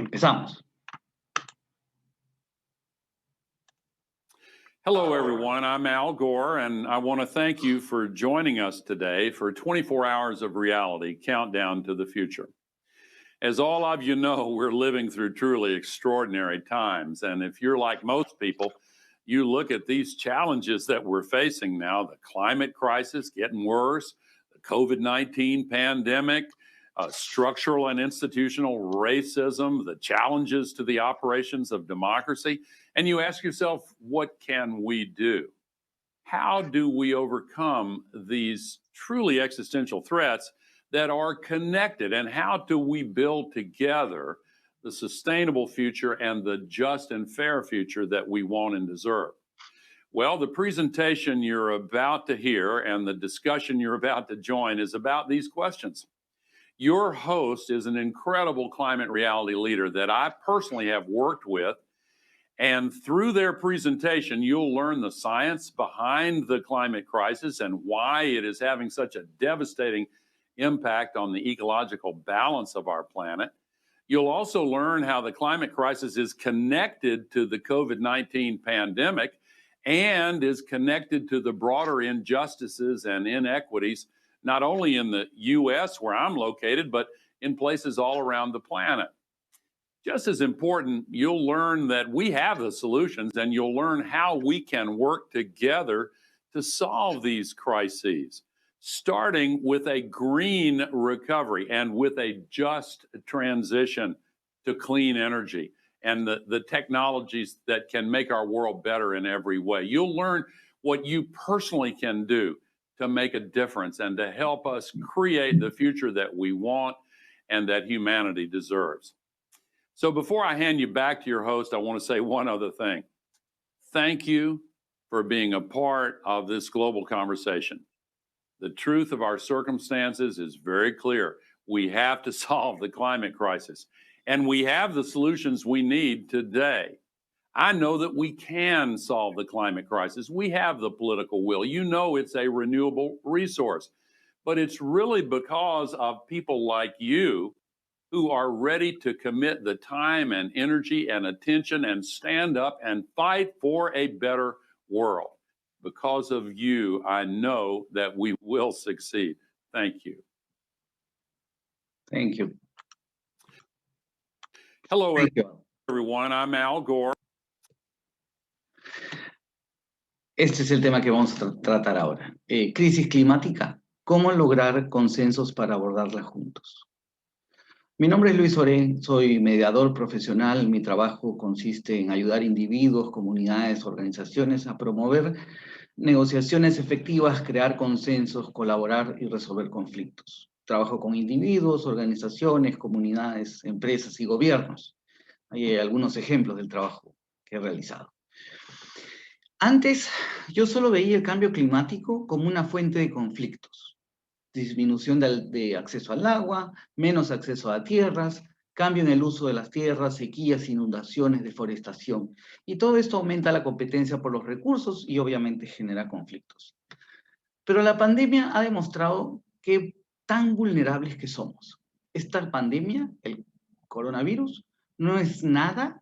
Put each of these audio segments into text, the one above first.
Empezamos. Hello, everyone. I'm Al Gore, and I want to thank you for joining us today for 24 Hours of Reality Countdown to the Future. As all of you know, we're living through truly extraordinary times. And if you're like most people, you look at these challenges that we're facing now, the climate crisis getting worse, the COVID-19 pandemic, structural and institutional racism, the challenges to the operations of democracy, and you ask yourself, what can we do? How do we overcome these truly existential threats that are connected? And how do we build together the sustainable future and the just and fair future that we want and deserve? Well, the presentation you're about to hear and the discussion you're about to join is about these questions. Your host is an incredible climate reality leader that I personally have worked with. And through their presentation, you'll learn the science behind the climate crisis and why it is having such a devastating impact on the ecological balance of our planet. You'll also learn how the climate crisis is connected to the COVID-19 pandemic and is connected to the broader injustices and inequities, not only in the U.S., where I'm located, but in places all around the planet. Just as important, you'll learn that we have the solutions, and you'll learn how we can work together to solve these crises, starting with a green recovery and with a just transition to clean energy and the technologies that can make our world better in every way. You'll learn what you personally can do to make a difference and to help us create the future that we want and that humanity deserves. So before I hand you back to your host, I want to say one other thing. Thank you for being a part of this global conversation. The truth of our circumstances is very clear. We have to solve the climate crisis, and we have the solutions we need today. I know that we can solve the climate crisis. We have the political will. You know it's a renewable resource, but it's really because of people like you who are ready to commit the time and energy and attention and stand up and fight for a better world. Because of you, I know that we will succeed. Thank you. Thank you. Hello, everyone. I'm Al Gore. Este es el tema que vamos a tratar ahora. Crisis climática. ¿Cómo lograr consensos para abordarla juntos? Mi nombre es Luis Orén, soy mediador profesional. Mi trabajo consiste en ayudar individuos, comunidades, organizaciones a promover negociaciones efectivas, crear consensos, colaborar y resolver conflictos. Trabajo con individuos, organizaciones, comunidades, empresas y gobiernos. Hay algunos ejemplos del trabajo que he realizado. Antes, yo solo veía el cambio climático como una fuente de conflictos. Disminución de acceso al agua, menos acceso a tierras, cambio en el uso de las tierras, sequías, inundaciones, deforestación. Y todo esto aumenta la competencia por los recursos y obviamente genera conflictos. Pero la pandemia ha demostrado que tan vulnerables que somos. Esta pandemia, el coronavirus, no es nada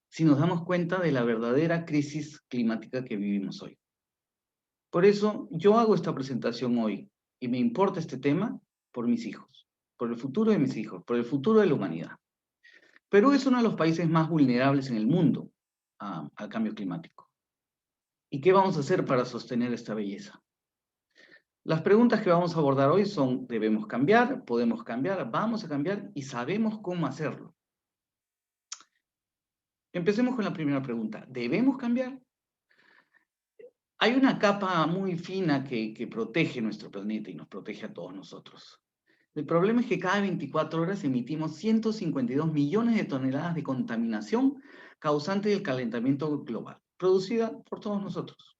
si nos damos cuenta de la verdadera crisis climática que vivimos hoy. Por eso yo hago esta presentación hoy y me importa este tema por mis hijos, por el futuro de mis hijos, por el futuro de la humanidad. Perú es uno de los países más vulnerables en el mundo al cambio climático. ¿Y qué vamos a hacer para sostener esta belleza? Las preguntas que vamos a abordar hoy son: ¿debemos cambiar? ¿Podemos cambiar? ¿Vamos a cambiar? ¿Y sabemos cómo hacerlo? Empecemos con la primera pregunta. ¿Debemos cambiar? Hay una capa muy fina que protege nuestro planeta y nos protege a todos nosotros. El problema es que cada 24 horas emitimos 152 millones de toneladas de contaminación causante del calentamiento global, producida por todos nosotros.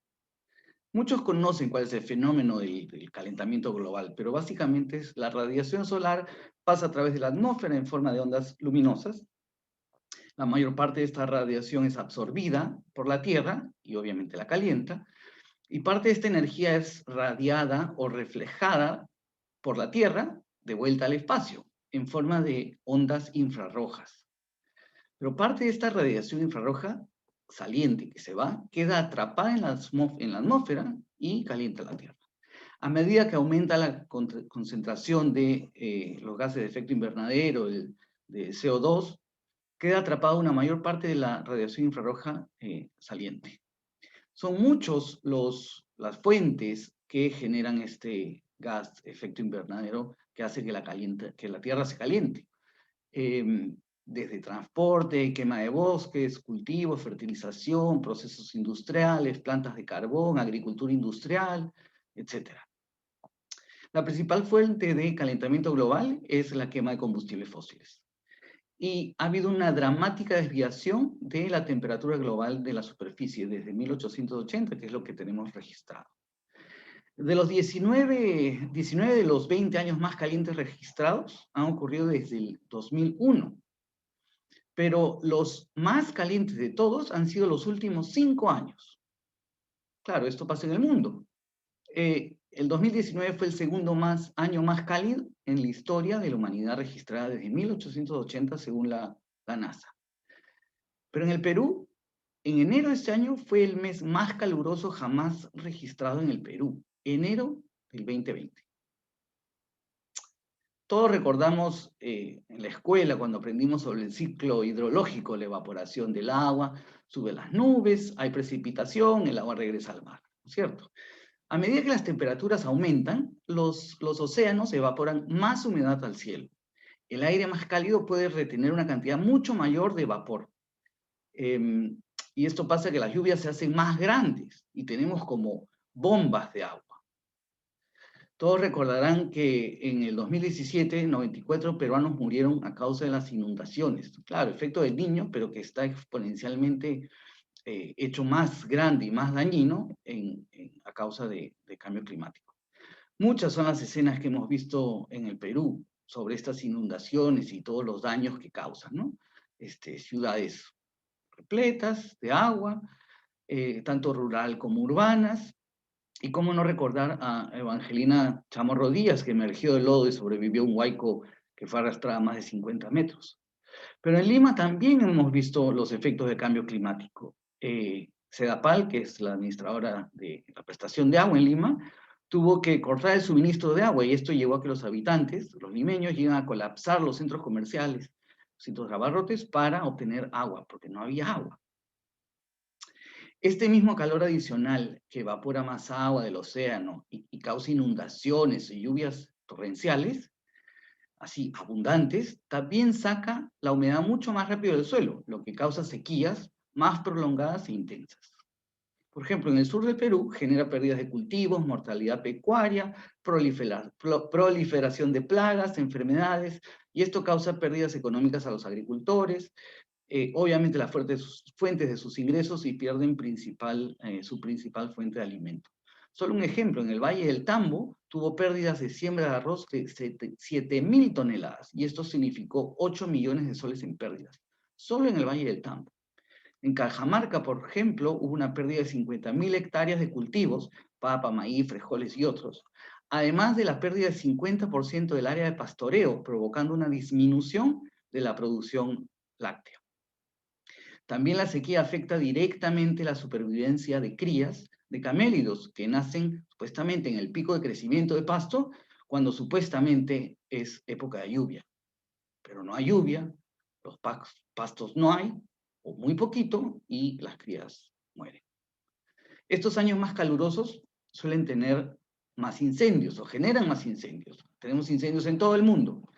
Muchos conocen cuál es el fenómeno del calentamiento global, pero básicamente es la radiación solar pasa a través de la atmósfera en forma de ondas luminosas. La mayor parte de esta radiación es absorbida por la Tierra y obviamente la calienta, y parte de esta energía es radiada o reflejada por la Tierra de vuelta al espacio en forma de ondas infrarrojas. Pero parte de esta radiación infrarroja saliente que se va, queda atrapada en la atmósfera y calienta la Tierra. A medida que aumenta la concentración de los gases de efecto invernadero, de CO2, queda atrapada una mayor parte de la radiación infrarroja saliente. Son muchos las fuentes que generan este gas de efecto invernadero que hace que la Tierra se caliente. Desde transporte, quema de bosques, cultivos, fertilización, procesos industriales, plantas de carbón, agricultura industrial, etc. La principal fuente de calentamiento global es la quema de combustibles fósiles. Y ha habido una dramática desviación de la temperatura global de la superficie desde 1880, que es lo que tenemos registrado. De los 19 de los 20 años más calientes registrados han ocurrido desde el 2001. Pero los más calientes de todos han sido los últimos 5 años. Claro, esto pasa en el mundo. El 2019 fue el segundo año más cálido en la historia de la humanidad registrada desde 1880 según la NASA. Pero en el Perú, en enero de este año fue el mes más caluroso jamás registrado en el Perú, enero del 2020. Todos recordamos en la escuela cuando aprendimos sobre el ciclo hidrológico, la evaporación del agua, sube las nubes, hay precipitación, el agua regresa al mar, ¿no es cierto? A medida que las temperaturas aumentan, los océanos evaporan más humedad al cielo. El aire más cálido puede retener una cantidad mucho mayor de vapor. Y esto pasa que las lluvias se hacen más grandes y tenemos como bombas de agua. Todos recordarán que en el 2017, 94 peruanos murieron a causa de las inundaciones. Claro, efecto del Niño, pero que está exponencialmente hecho más grande y más dañino a causa de cambio climático. Muchas son las escenas que hemos visto en el Perú sobre estas inundaciones y todos los daños que causan, ¿no? Ciudades repletas de agua, tanto rural como urbanas, y cómo no recordar a Evangelina Chamorro Díaz, que emergió del lodo y sobrevivió a un huaico que fue arrastrada a más de 50 metros. Pero en Lima también hemos visto los efectos del cambio climático. Sedapal, que es la administradora de la prestación de agua en Lima, tuvo que cortar el suministro de agua y esto llevó a que los habitantes, los limeños, lleguen a colapsar los centros comerciales, los centros de abarrotes para obtener agua, porque no había agua. Este mismo calor adicional que evapora más agua del océano y causa inundaciones y lluvias torrenciales, así abundantes, también saca la humedad mucho más rápido del suelo, lo que causa sequías más prolongadas e intensas. Por ejemplo, en el sur del Perú genera pérdidas de cultivos, mortalidad pecuaria, proliferación de plagas, enfermedades, y esto causa pérdidas económicas a los agricultores, obviamente las fuentes de sus ingresos y pierden su principal fuente de alimento. Solo un ejemplo, en el Valle del Tambo tuvo pérdidas de siembra de arroz de 7.000 toneladas y esto significó 8 millones de soles en pérdidas, solo en el Valle del Tambo. En Cajamarca, por ejemplo, hubo una pérdida de 50.000 hectáreas de cultivos, papa, maíz, frijoles y otros, además de la pérdida del 50% del área de pastoreo, provocando una disminución de la producción láctea. También la sequía afecta directamente la supervivencia de crías de camélidos que nacen supuestamente en el pico de crecimiento de pasto cuando supuestamente es época de lluvia. Pero no hay lluvia, los pastos no hay, o muy poquito, y las crías mueren. Estos años más calurosos suelen tener más incendios o generan más incendios. Tenemos incendios en todo el mundo.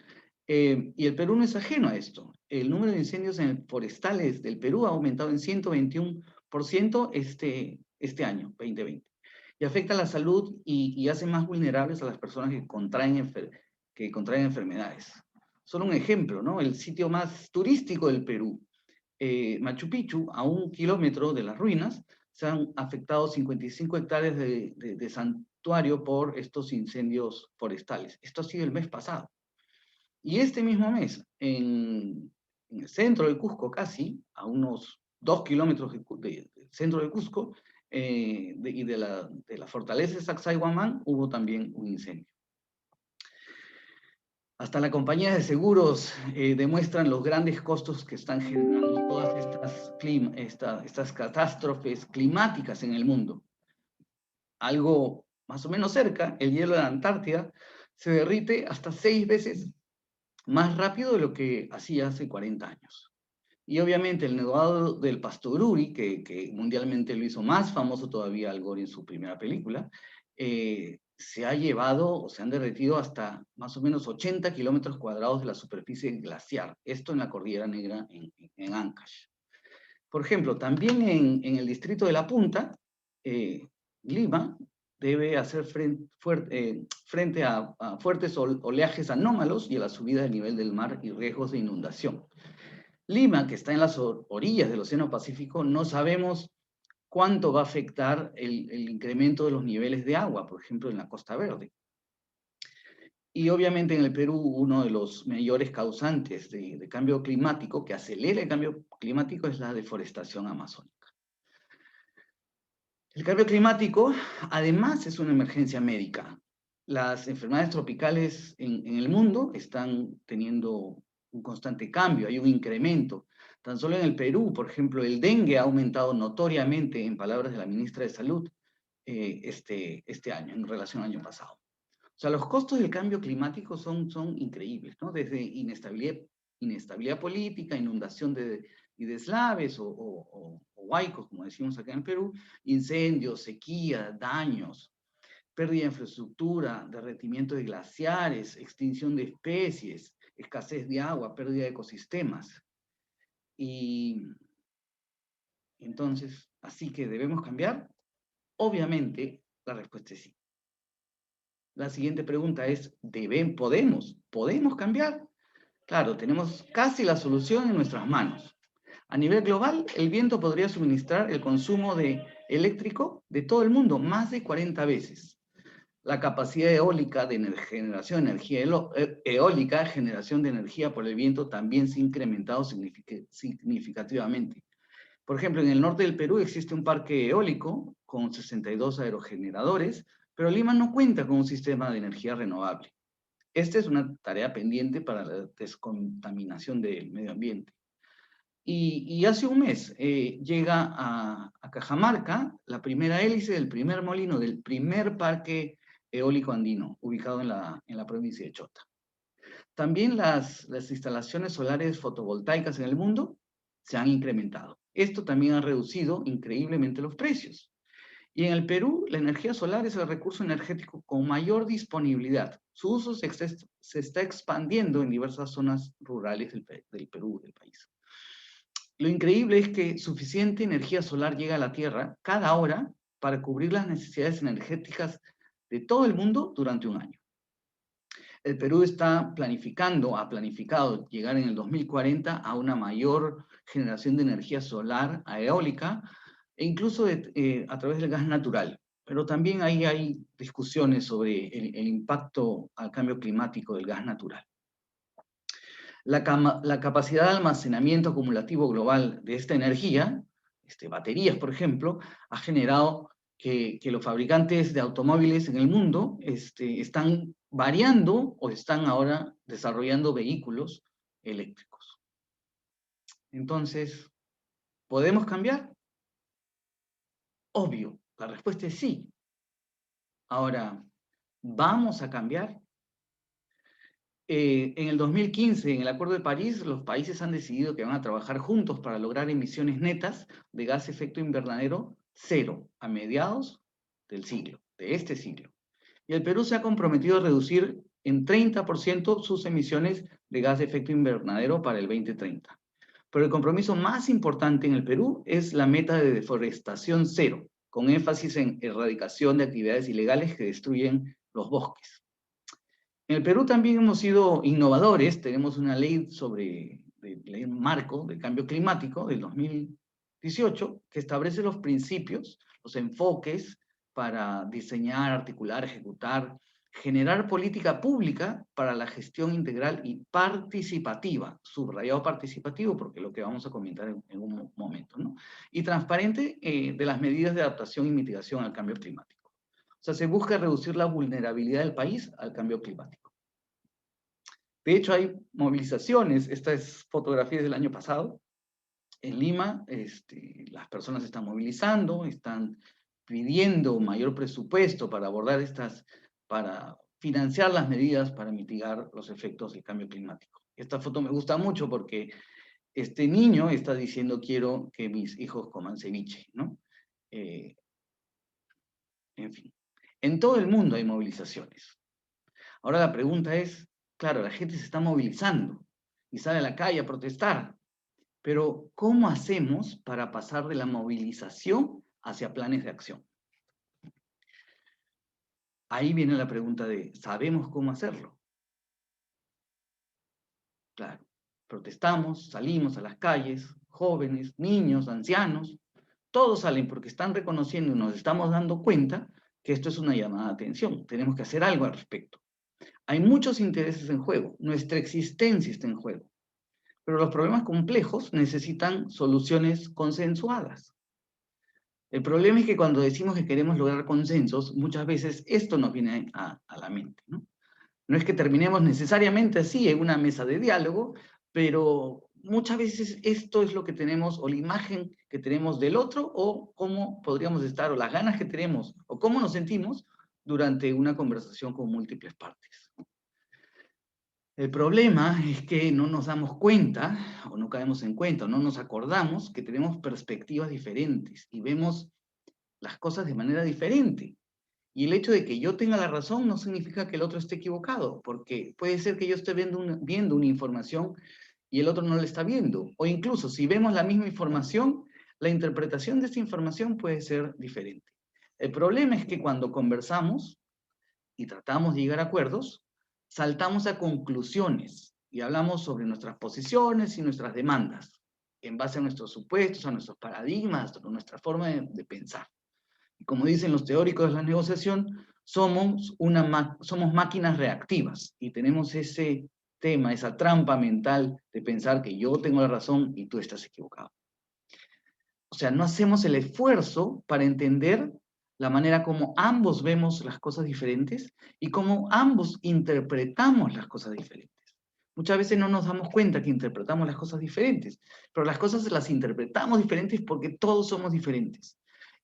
Y el Perú no es ajeno a esto. El número de incendios forestales del Perú ha aumentado en 121% este año, 2020. Y afecta a la salud y hace más vulnerables a las personas que contraen enfermedades. Solo un ejemplo, ¿no? El sitio más turístico del Perú, Machu Picchu, a 1 kilómetro de las ruinas, se han afectado 55 hectáreas de santuario por estos incendios forestales. Esto ha sido el mes pasado. Y este mismo mes, en el centro del Cusco, casi, a unos 2 kilómetros del centro del Cusco, y de la fortaleza de Sacsayhuamán, hubo también un incendio. Hasta las compañías de seguros demuestran los grandes costos que están generando todas estas catástrofes climáticas en el mundo. Algo más o menos cerca, el hielo de la Antártida se derrite hasta 6 veces más rápido de lo que hacía hace 40 años. Y obviamente el nevado del Pastoruri, que mundialmente lo hizo más famoso todavía Al Gore en su primera película, se ha llevado o se han derretido hasta más o menos 80 kilómetros cuadrados de la superficie glaciar. Esto en la Cordillera Negra en Ancash. Por ejemplo, también en el distrito de La Punta, Lima debe hacer frente a fuertes oleajes anómalos y a la subida del nivel del mar y riesgos de inundación. Lima, que está en las orillas del Océano Pacífico, no sabemos cuánto va a afectar el incremento de los niveles de agua, por ejemplo, en la Costa Verde. Y obviamente en el Perú, uno de los mayores causantes de cambio climático, que acelera el cambio climático, es la deforestación amazónica. El cambio climático, además, es una emergencia médica. Las enfermedades tropicales en el mundo están teniendo un constante cambio, hay un incremento. Tan solo en el Perú, por ejemplo, el dengue ha aumentado notoriamente, en palabras de la ministra de Salud, este año, en relación al año pasado. O sea, los costos del cambio climático son increíbles, ¿no? Desde inestabilidad política, inundación y deslaves o huaicos, como decimos acá en Perú, incendios, sequía, daños, pérdida de infraestructura, derretimiento de glaciares, extinción de especies, escasez de agua, pérdida de ecosistemas. Y entonces, ¿así que debemos cambiar? Obviamente, la respuesta es sí. La siguiente pregunta es, ¿podemos cambiar? Claro, tenemos casi la solución en nuestras manos. A nivel global, el viento podría suministrar el consumo eléctrico de todo el mundo más de 40 veces. La capacidad eólica de generación de energía eólica, generación de energía por el viento, también se ha incrementado significativamente. Por ejemplo, en el norte del Perú existe un parque eólico con 62 aerogeneradores, pero Lima no cuenta con un sistema de energía renovable. Esta es una tarea pendiente para la descontaminación del medio ambiente. Y hace un mes llega a Cajamarca la primera hélice del primer molino del primer parque eólico andino, ubicado en la provincia de Chota. También las instalaciones solares fotovoltaicas en el mundo se han incrementado. Esto también ha reducido increíblemente los precios. Y en el Perú, la energía solar es el recurso energético con mayor disponibilidad. Su uso se está expandiendo en diversas zonas rurales del Perú, del país. Lo increíble es que suficiente energía solar llega a la Tierra cada hora para cubrir las necesidades energéticas de todo el mundo durante un año. El Perú ha planificado llegar en el 2040 a una mayor generación de energía solar, eólica, e incluso a través del gas natural. Pero también ahí hay discusiones sobre el impacto al cambio climático del gas natural. La capacidad de almacenamiento acumulativo global de esta energía, baterías por ejemplo, ha generado que los fabricantes de automóviles en el mundo están variando o están ahora desarrollando vehículos eléctricos. Entonces, ¿podemos cambiar? Obvio, la respuesta es sí. Ahora, ¿vamos a cambiar? En el 2015, en el Acuerdo de París, los países han decidido que van a trabajar juntos para lograr emisiones netas de gas efecto invernadero cero a mediados de este siglo. Y el Perú se ha comprometido a reducir en 30% sus emisiones de gas de efecto invernadero para el 2030. Pero el compromiso más importante en el Perú es la meta de deforestación cero, con énfasis en erradicación de actividades ilegales que destruyen los bosques. En el Perú también hemos sido innovadores, tenemos una ley ley marco de cambio climático del 2018 que establece los principios, los enfoques para diseñar, articular, ejecutar, generar política pública para la gestión integral y participativa, subrayado participativo porque es lo que vamos a comentar en un momento, ¿no? Y transparente de las medidas de adaptación y mitigación al cambio climático. O sea, se busca reducir la vulnerabilidad del país al cambio climático. De hecho, hay movilizaciones. Esta es fotografía del año pasado. En Lima, las personas están movilizando, están pidiendo mayor presupuesto para abordar para financiar las medidas para mitigar los efectos del cambio climático. Esta foto me gusta mucho porque este niño está diciendo: quiero que mis hijos coman ceviche, ¿no? En fin, en todo el mundo hay movilizaciones. Ahora la pregunta es, claro, la gente se está movilizando y sale a la calle a protestar, pero ¿cómo hacemos para pasar de la movilización hacia planes de acción? Ahí viene la pregunta de, ¿sabemos cómo hacerlo? Claro, protestamos, salimos a las calles, jóvenes, niños, ancianos, todos salen porque están reconociendo y nos estamos dando cuenta que esto es una llamada de atención. Tenemos que hacer algo al respecto. Hay muchos intereses en juego, nuestra existencia está en juego, pero los problemas complejos necesitan soluciones consensuadas. El problema es que cuando decimos que queremos lograr consensos, muchas veces esto nos viene a la mente, ¿no? No es que terminemos necesariamente así en una mesa de diálogo, pero muchas veces esto es lo que tenemos, o la imagen que tenemos del otro, o cómo podríamos estar, o las ganas que tenemos, o cómo nos sentimos durante una conversación con múltiples partes. El problema es que no nos damos cuenta, o no caemos en cuenta, o no nos acordamos que tenemos perspectivas diferentes y vemos las cosas de manera diferente. Y el hecho de que yo tenga la razón no significa que el otro esté equivocado, porque puede ser que yo esté viendo una información y el otro no la está viendo. O incluso si vemos la misma información, la interpretación de esta información puede ser diferente. El problema es que cuando conversamos y tratamos de llegar a acuerdos, saltamos a conclusiones y hablamos sobre nuestras posiciones y nuestras demandas, en base a nuestros supuestos, a nuestros paradigmas, a nuestra forma de pensar. Y como dicen los teóricos de la negociación, somos máquinas reactivas y tenemos ese tema, esa trampa mental de pensar que yo tengo la razón y tú estás equivocado. O sea, no hacemos el esfuerzo para entender la manera como ambos vemos las cosas diferentes y cómo ambos interpretamos las cosas diferentes. Muchas veces no nos damos cuenta que interpretamos las cosas diferentes, pero las cosas las interpretamos diferentes porque todos somos diferentes.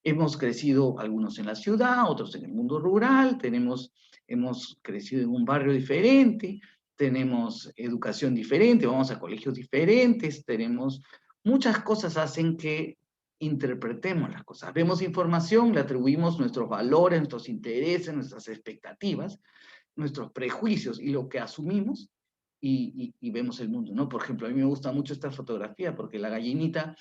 Hemos crecido algunos en la ciudad, otros en el mundo rural, hemos crecido en un barrio diferente, tenemos educación diferente, vamos a colegios diferentes, muchas cosas hacen que interpretemos las cosas. Vemos información, le atribuimos nuestros valores, nuestros intereses, nuestras expectativas, nuestros prejuicios y lo que asumimos y vemos el mundo, ¿no? Por ejemplo, a mí me gusta mucho esta fotografía porque la gallinita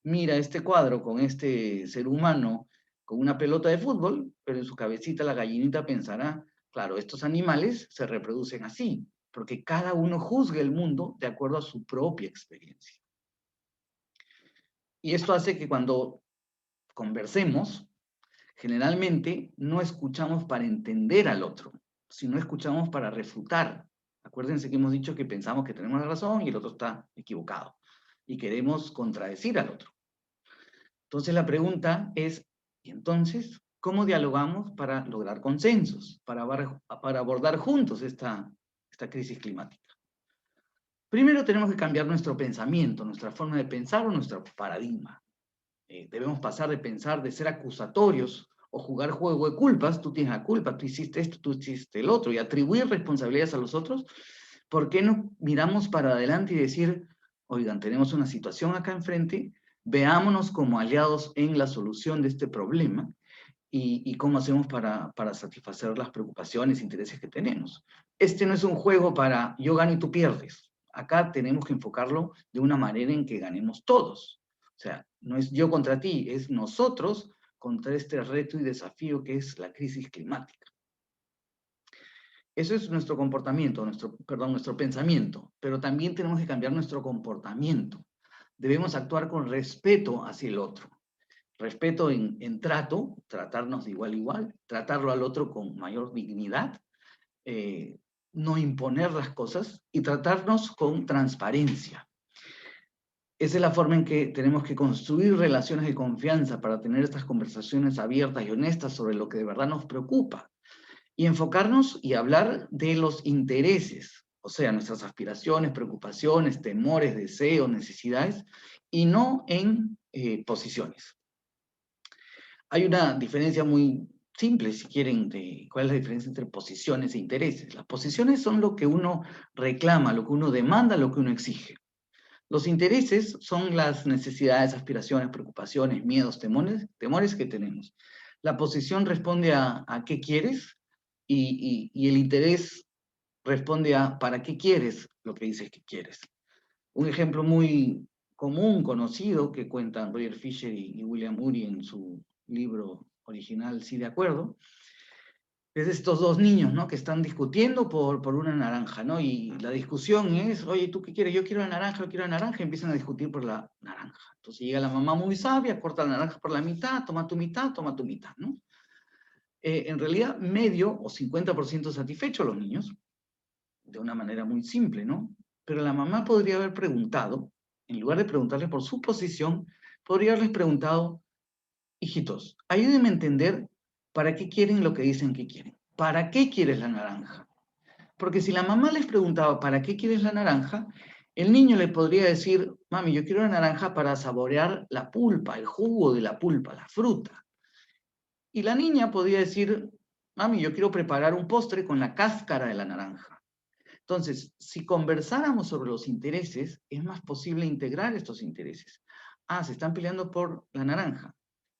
mira este cuadro con este ser humano con una pelota de fútbol, pero en su cabecita la gallinita pensará, claro, estos animales se reproducen así, porque cada uno juzga el mundo de acuerdo a su propia experiencia. Y esto hace que cuando conversemos, generalmente no escuchamos para entender al otro, sino escuchamos para refutar. Acuérdense que hemos dicho que pensamos que tenemos la razón y el otro está equivocado. Y queremos contradecir al otro. Entonces la pregunta es, ¿y entonces cómo dialogamos para lograr consensos, para abordar juntos esta crisis climática? Primero tenemos que cambiar nuestro pensamiento, nuestra forma de pensar o nuestro paradigma. Debemos pasar de ser acusatorios o jugar juego de culpas, tú tienes la culpa, tú hiciste esto, tú hiciste el otro, y atribuir responsabilidades a los otros. ¿Por qué no miramos para adelante y decir, oigan, tenemos una situación acá enfrente, veámonos como aliados en la solución de este problema y cómo hacemos para satisfacer las preocupaciones e intereses que tenemos? Este no es un juego para yo gano y tú pierdes. Acá tenemos que enfocarlo de una manera en que ganemos todos. O sea, no es yo contra ti, es nosotros contra este reto y desafío que es la crisis climática. Eso es nuestro comportamiento, nuestro pensamiento, pero también tenemos que cambiar nuestro comportamiento. Debemos actuar con respeto hacia el otro. Respeto en tratarnos de igual a igual, tratarlo al otro con mayor dignidad, no imponer las cosas y tratarnos con transparencia. Esa es la forma en que tenemos que construir relaciones de confianza para tener estas conversaciones abiertas y honestas sobre lo que de verdad nos preocupa. Y enfocarnos y hablar de los intereses, o sea, nuestras aspiraciones, preocupaciones, temores, deseos, necesidades, y no en posiciones. Hay una diferencia muy simple, si quieren, de cuál es la diferencia entre posiciones e intereses. Las posiciones son lo que uno reclama, lo que uno demanda, lo que uno exige. Los intereses son las necesidades, aspiraciones, preocupaciones, miedos, temores que tenemos. La posición responde a qué quieres y el interés responde a para qué quieres lo que dices que quieres. Un ejemplo muy común, conocido, que cuentan Roger Fisher y William Ury en su libro original, Sí, de acuerdo, es estos dos niños, ¿no? Que están discutiendo por una naranja, ¿no? Y la discusión es, oye, ¿tú qué quieres? Yo quiero la naranja, yo quiero la naranja, y empiezan a discutir por la naranja. Entonces llega la mamá muy sabia, corta la naranja por la mitad, toma tu mitad, ¿no? En realidad, medio o 50% satisfechos los niños, de una manera muy simple, ¿no? Pero la mamá podría haber preguntado, en lugar de preguntarle por su posición, podría haberles preguntado, hijitos, ayúdenme a entender para qué quieren lo que dicen que quieren. ¿Para qué quieres la naranja? Porque si la mamá les preguntaba, ¿para qué quieres la naranja? El niño le podría decir, mami, yo quiero la naranja para saborear la pulpa, el jugo de la pulpa, la fruta. Y la niña podría decir, mami, yo quiero preparar un postre con la cáscara de la naranja. Entonces, si conversáramos sobre los intereses, es más posible integrar estos intereses. Ah, se están peleando por la naranja.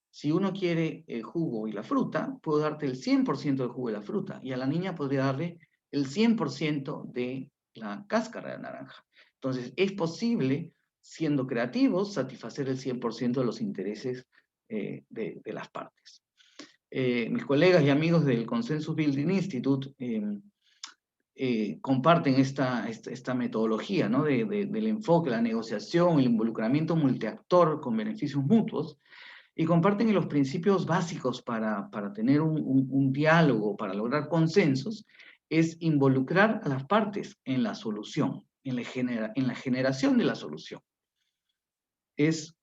Si uno quiere el jugo y la fruta, puedo darte el 100% del jugo y la fruta, y a la niña podría darle el 100% de la cáscara de la naranja. Entonces, es posible, siendo creativos, satisfacer el 100% de los intereses de las partes. Mis colegas y amigos del Consensus Building Institute comparten esta metodología, ¿no? Del enfoque, la negociación, el involucramiento multiactor con beneficios mutuos, y comparten los principios básicos para tener un diálogo, para lograr consensos, es involucrar a las partes en la solución, en la generación de la solución. Es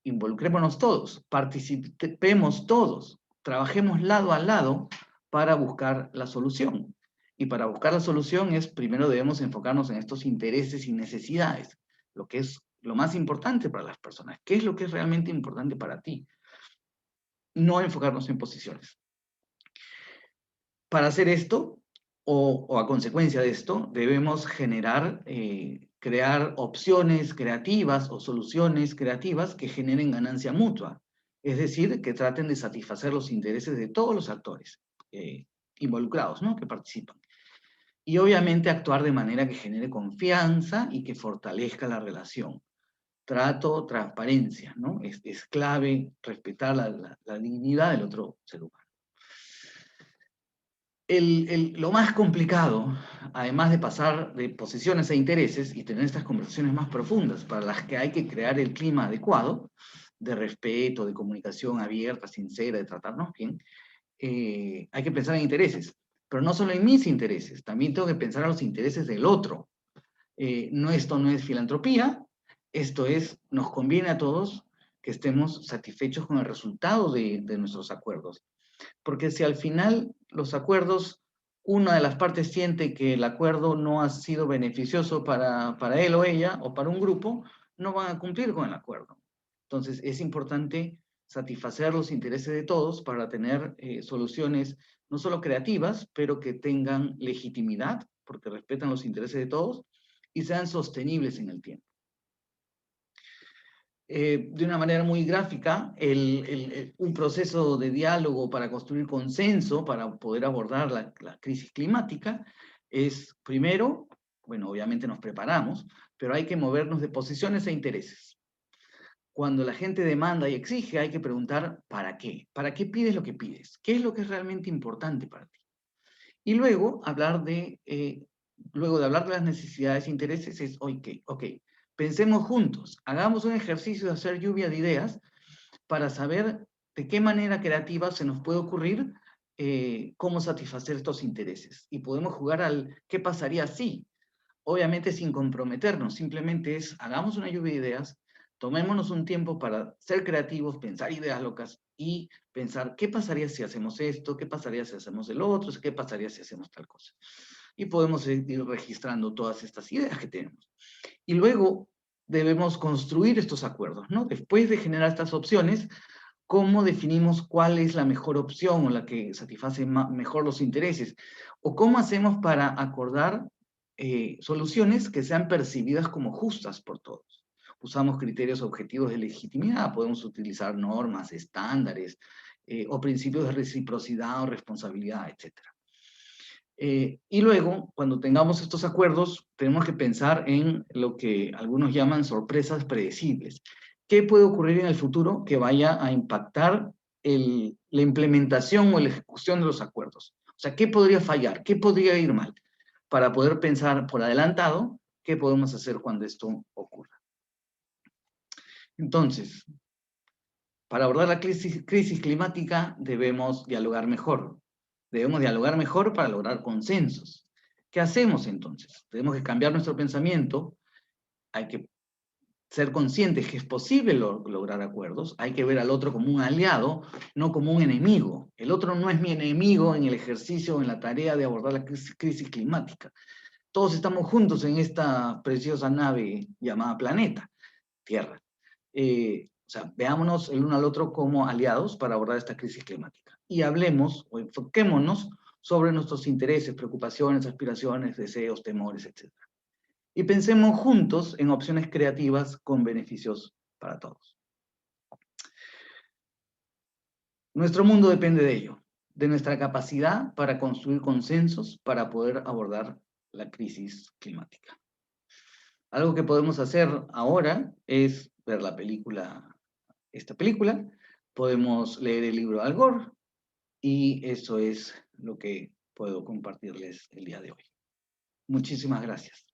involucrémonos todos, participemos todos, trabajemos lado a lado para buscar la solución. Y para buscar la solución es, primero debemos enfocarnos en estos intereses y necesidades, lo que es lo más importante para las personas. ¿Qué es lo que es realmente importante para ti? No enfocarnos en posiciones. Para hacer esto, o a consecuencia de esto, debemos crear opciones creativas o soluciones creativas que generen ganancia mutua. Es decir, que traten de satisfacer los intereses de todos los actores involucrados, ¿no? Que participan. Y obviamente actuar de manera que genere confianza y que fortalezca la relación. Trato, transparencia, ¿no? Es clave respetar la dignidad del otro ser humano. Lo más complicado, además de pasar de posiciones a intereses y tener estas conversaciones más profundas, para las que hay que crear el clima adecuado, de respeto, de comunicación abierta, sincera, de tratarnos bien, hay que pensar en intereses. Pero no solo en mis intereses, también tengo que pensar en los intereses del otro. Esto no es filantropía, esto es, nos conviene a todos que estemos satisfechos con el resultado de nuestros acuerdos. Porque si al final los acuerdos, una de las partes siente que el acuerdo no ha sido beneficioso para él o ella o para un grupo, no van a cumplir con el acuerdo. Entonces es importante satisfacer los intereses de todos para tener soluciones no solo creativas, pero que tengan legitimidad, porque respetan los intereses de todos, y sean sostenibles en el tiempo. De una manera muy gráfica, un proceso de diálogo para construir consenso, para poder abordar la crisis climática, es primero, bueno, obviamente nos preparamos, pero hay que movernos de posiciones e intereses. Cuando la gente demanda y exige, hay que preguntar ¿para qué? ¿Para qué pides lo que pides? ¿Qué es lo que es realmente importante para ti? Y luego, luego de hablar de las necesidades e intereses, es, ok, pensemos juntos, hagamos un ejercicio de hacer lluvia de ideas para saber de qué manera creativa se nos puede ocurrir cómo satisfacer estos intereses. Y podemos jugar al ¿qué pasaría si? Obviamente sin comprometernos, simplemente es hagamos una lluvia de ideas, tomémonos un tiempo para ser creativos, pensar ideas locas y pensar qué pasaría si hacemos esto, qué pasaría si hacemos el otro, qué pasaría si hacemos tal cosa. y podemos ir registrando todas estas ideas que tenemos. Y luego debemos construir estos acuerdos, ¿no? Después de generar estas opciones, ¿cómo definimos cuál es la mejor opción o la que satisface mejor los intereses? ¿O cómo hacemos para acordar soluciones que sean percibidas como justas por todos? Usamos criterios objetivos de legitimidad, podemos utilizar normas, estándares, o principios de reciprocidad o responsabilidad, etc. Y luego, cuando tengamos estos acuerdos, tenemos que pensar en lo que algunos llaman sorpresas predecibles. ¿Qué puede ocurrir en el futuro que vaya a impactar la implementación o la ejecución de los acuerdos? O sea, ¿qué podría fallar? ¿Qué podría ir mal? Para poder pensar por adelantado qué podemos hacer cuando esto ocurra. Entonces, para abordar la crisis climática debemos dialogar mejor. Debemos dialogar mejor para lograr consensos. ¿Qué hacemos entonces? Tenemos que cambiar nuestro pensamiento, hay que ser conscientes que es posible lograr acuerdos, hay que ver al otro como un aliado, no como un enemigo. El otro no es mi enemigo en el ejercicio o en la tarea de abordar la crisis climática. Todos estamos juntos en esta preciosa nave llamada planeta, Tierra. O sea, veámonos el uno al otro como aliados para abordar esta crisis climática. Y hablemos o enfoquémonos sobre nuestros intereses, preocupaciones, aspiraciones, deseos, temores, etc. Y pensemos juntos en opciones creativas con beneficios para todos. Nuestro mundo depende de ello, de nuestra capacidad para construir consensos para poder abordar la crisis climática. Algo que podemos hacer ahora es ver esta película, podemos leer el libro de Al Gore, y eso es lo que puedo compartirles el día de hoy. Muchísimas gracias.